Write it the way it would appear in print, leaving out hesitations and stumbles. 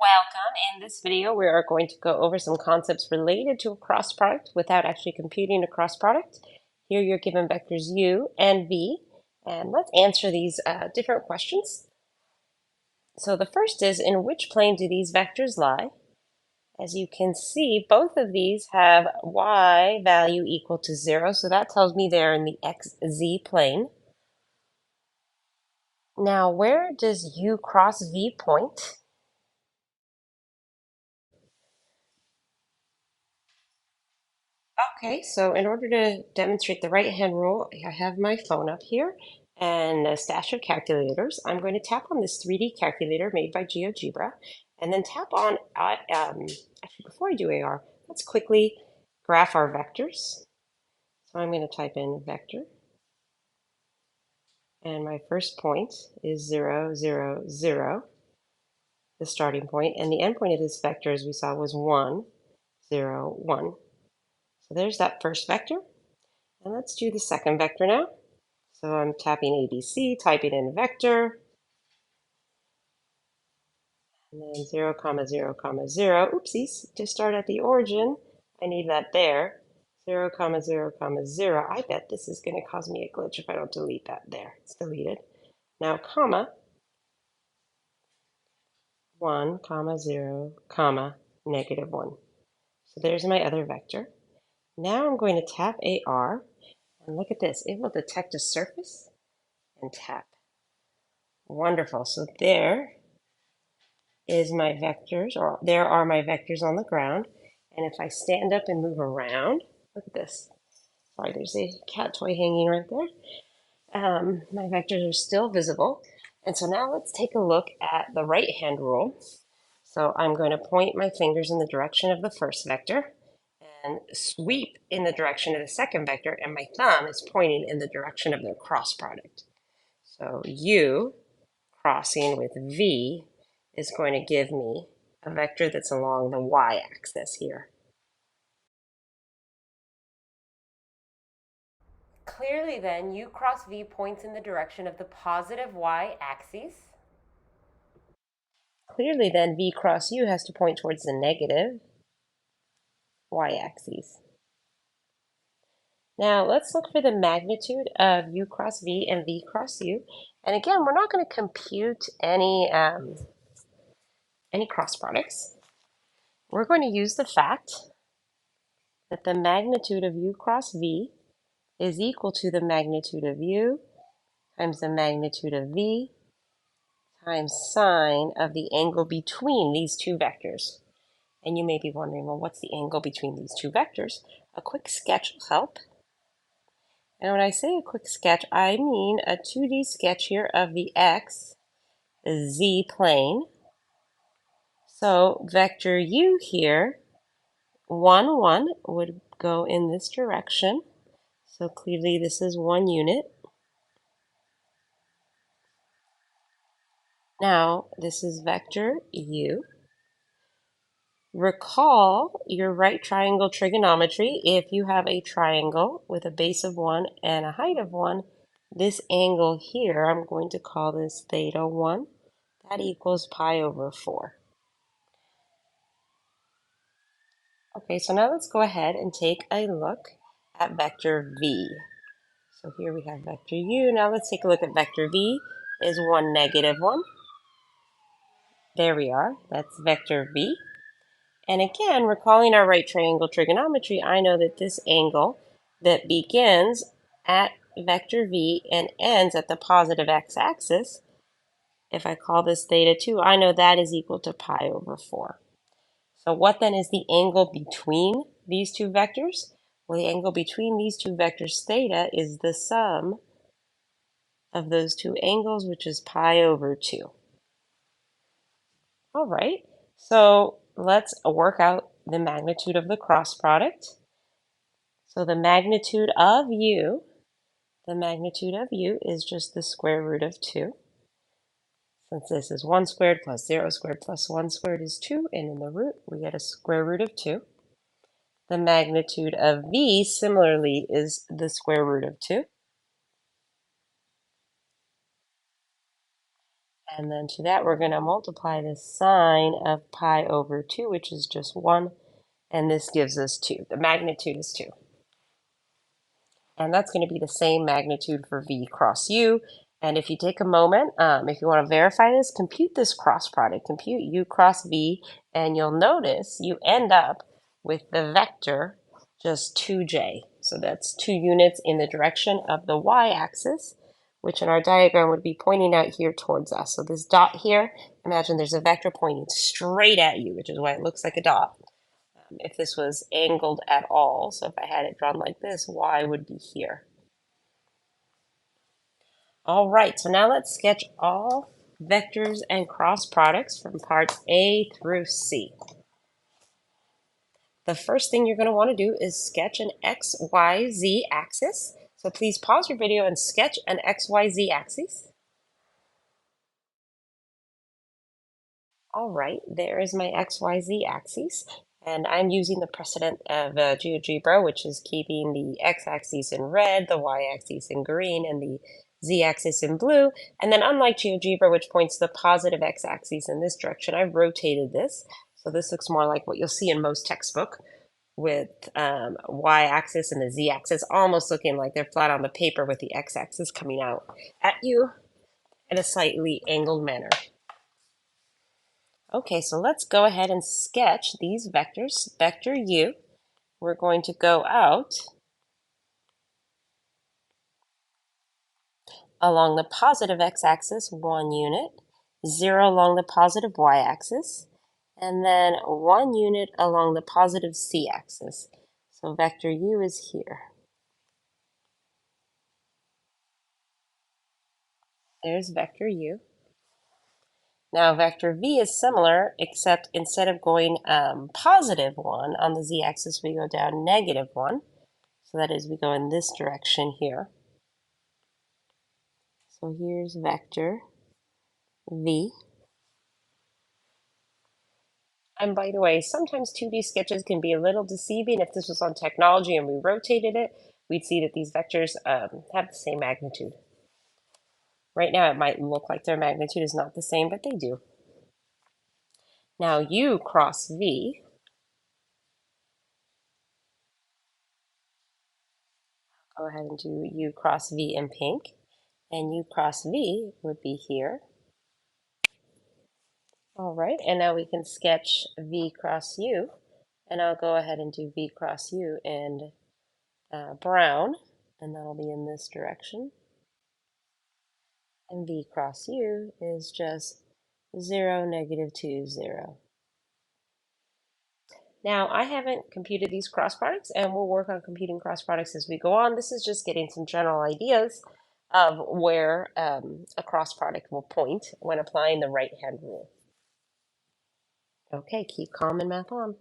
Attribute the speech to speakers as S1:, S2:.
S1: Welcome. In this video, we are going to go over some concepts related to a cross product without actually computing a cross product. Here you're given vectors u and v, and let's answer these different questions. So the first is, in which plane do these vectors lie? As you can see, both of these have y value equal to 0, so that tells me they're in the xz plane. Now, where does u cross v point? Okay, so in order to demonstrate the right-hand rule, I have my phone up here and a stash of calculators. I'm going to tap on this 3D calculator made by GeoGebra, and then tap on, actually before I do AR, let's quickly graph our vectors. So I'm going to type in vector, and my first point is 0, 0, 0, the starting point, and the end point of this vector, as we saw, was 1, 0, 1. So there's that first vector. And let's do the second vector now. So I'm tapping ABC, typing in vector, and then 0, 0, 0. Oopsies, to start at the origin, I need that there. 0, 0, 0. I bet this is going to cause me a glitch if I don't delete that there. It's deleted. Now, comma, 1, 0, negative 1. So there's my other vector. Now I'm going to tap AR, and look at this. It will detect a surface and tap. Wonderful. So there is my vectors, or there are my vectors on the ground. And if I stand up and move around, look at this. Sorry, there's a cat toy hanging right there. My vectors are still visible. And so now let's take a look at the right-hand rule. So I'm going to point my fingers in the direction of the first vector and sweep in the direction of the second vector, and my thumb is pointing in the direction of the cross product. So U crossing with V is going to give me a vector that's along the y-axis here. Clearly then, u cross v points in the direction of the positive y-axis. Clearly then, v cross u has to point towards the negative y-axis. Now let's look for the magnitude of u cross v and v cross u. And again, we're not going to compute any cross products. We're going to use the fact that the magnitude of u cross v is equal to the magnitude of u times the magnitude of v times sine of the angle between these two vectors. And you may be wondering, well, what's the angle between these two vectors? A quick sketch will help. And when I say a quick sketch, I mean a 2D sketch here of the x, z plane. So vector u here, 1, 1, would go in this direction. So clearly this is 1 unit. Now this is vector u. Recall your right triangle trigonometry. If you have a triangle with a base of 1 and a height of 1, this angle here, I'm going to call this theta 1. That equals pi over 4. Okay, so now let's go ahead and take a look at vector v. So here we have vector u. Now let's take a look at vector v is 1, negative 1. There we are. That's vector v. And again, recalling our right triangle trigonometry, I know that this angle that begins at vector v and ends at the positive x-axis, if I call this theta 2, I know that is equal to pi over 4. So what then is the angle between these two vectors? Well, the angle between these two vectors, theta, is the sum of those two angles, which is pi over 2. All right, so let's work out the magnitude of the cross product. So the magnitude of u is just the square root of 2. Since this is 1 squared plus 0 squared plus 1 squared is 2, and in the root we get a square root of 2. The magnitude of v similarly is the square root of 2. And then to that, we're going to multiply the sine of pi over 2, which is just 1. And this gives us 2. The magnitude is 2. And that's going to be the same magnitude for v cross u. And if you take a moment, if you want to verify this, compute this cross product. Compute u cross v, and you'll notice you end up with the vector just 2j. So that's 2 units in the direction of the y-axis, which in our diagram would be pointing out here towards us. So this dot here, imagine there's a vector pointing straight at you, which is why it looks like a dot. If this was angled at all, so if I had it drawn like this, y would be here. All right, so now let's sketch all vectors and cross products from parts A through C. The first thing you're going to want to do is sketch an X, Y, Z axis. So please pause your video and sketch an X, Y, Z axis. All right, there is my XYZ axis, and I'm using the precedent of GeoGebra, which is keeping the x-axis in red, the y-axis in green, and the z-axis in blue. And then unlike GeoGebra, which points the positive x-axis in this direction, I've rotated this. So this looks more like what you'll see in most textbook with y-axis and the z-axis almost looking like they're flat on the paper with the x-axis coming out at you in a slightly angled manner. Okay, so let's go ahead and sketch these vectors. Vector u, we're going to go out along the positive x-axis, 1 unit, 0 along the positive y-axis, and then 1 unit along the positive c-axis. So vector u is here. There's vector u. Now vector v is similar, except instead of going positive 1 on the z-axis, we go down negative 1. So that is, we go in this direction here. So here's vector v. And by the way, sometimes 2D sketches can be a little deceiving. If this was on technology and we rotated it, we'd see that these vectors have the same magnitude. Right now, it might look like their magnitude is not the same, but they do. Now, u cross v. Go ahead and do u cross v in pink. And u cross v would be here. All right, and now we can sketch v cross u. And I'll go ahead and do v cross u in brown, and that'll be in this direction. And v cross u is just 0, -2, 0. Now, I haven't computed these cross products, and we'll work on computing cross products as we go on. This is just getting some general ideas of where a cross product will point when applying the right-hand rule. Okay, keep calm and math on.